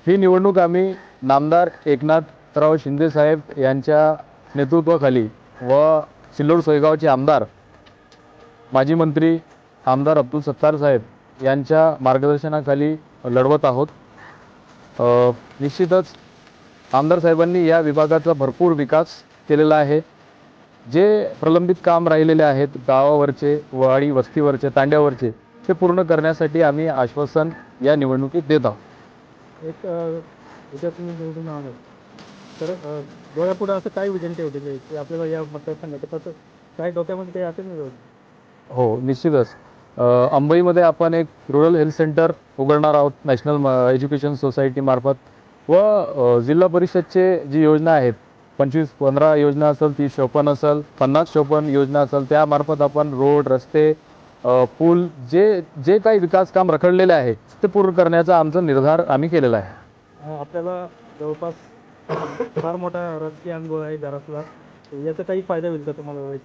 ही निवडणूक आम्ही नामदार एकनाथराव शिंदे साहेब यांच्या नेतृत्वाखाली व सिल्लोड सोयगावचे आमदार माजी मंत्री आमदार अब्दुल सत्तार साहेब यांच्या मार्गदर्शनाखाली लढवत आहोत। निश्चितच आमदार साहेबांनी या विभागाचा भरपूर विकास केलेला आहे। जे प्रलंबित काम राहिलेले आहेत गावावरचे, वाडी वस्तीवरचे, तांड्यावरचे, ते पूर्ण करण्यासाठी आम्ही आश्वासन या निवडणुकीत देत आहोत। एक उद्या तुम्ही निवडून आले तर डोळ्यापुढे असं काय विजन ठेवलेलं की आपल्याला या मतदारसंघात असं काय डोक्यामध्ये काही असेल ना? हो, निश्चितच अंबईमध्ये आपण एक रुरल हेल्थ सेंटर उघडणार आहोत नॅशनल एज्युकेशन सोसायटी मार्फत व जिल्हा परिषदचे जी योजना आहेत 25-15 योजना असेल, 30-54 असेल, 50-54 योजना असेल, त्यामार्फत आपण रोड, रस्ते, पूल जे जे काही विकास काम रखडलेले आहे ते पूर्ण करण्याचा आमचा निर्धार आम्ही केलेला आहे। आपल्याला जवळपास फार मोठा राजकीय अनुभव आहे घरातला, याचा काही फायदा होईल का तुम्हाला?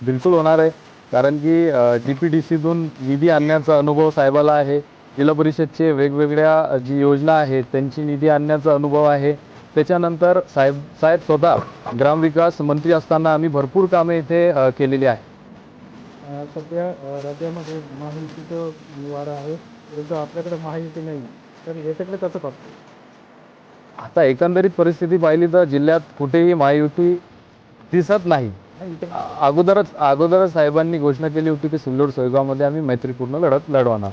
बिलकुल होणार आहे, कारण की DPDCतून निधी आणण्याचा अनुभव साहेबाला आहे। जिल्हा परिषदचे वेगवेगळ्या जी योजना आहेत त्यांची निधी आणण्याचा अनुभव आहे। त्याच्यानंतर साहेब स्वतः ग्रामविकास मंत्री असताना आम्ही भरपूर कामे इथे केलेली आहे। सध्या राज्यामध्ये महायुतीचं वारं आहे, परंतु आपल्याकडे महायुती नाही, तर याच्याकडे कसं पाहतो? आता एकंदरीत परिस्थिती पाहिली तर जिल्ह्यात कुठेही महायुती दिसत नाही। अगोदरच साहेबांनी घोषणा केली होती की सिल्लोड सोयगावमध्ये आम्ही मैत्रीपूर्ण लढत लढवणार।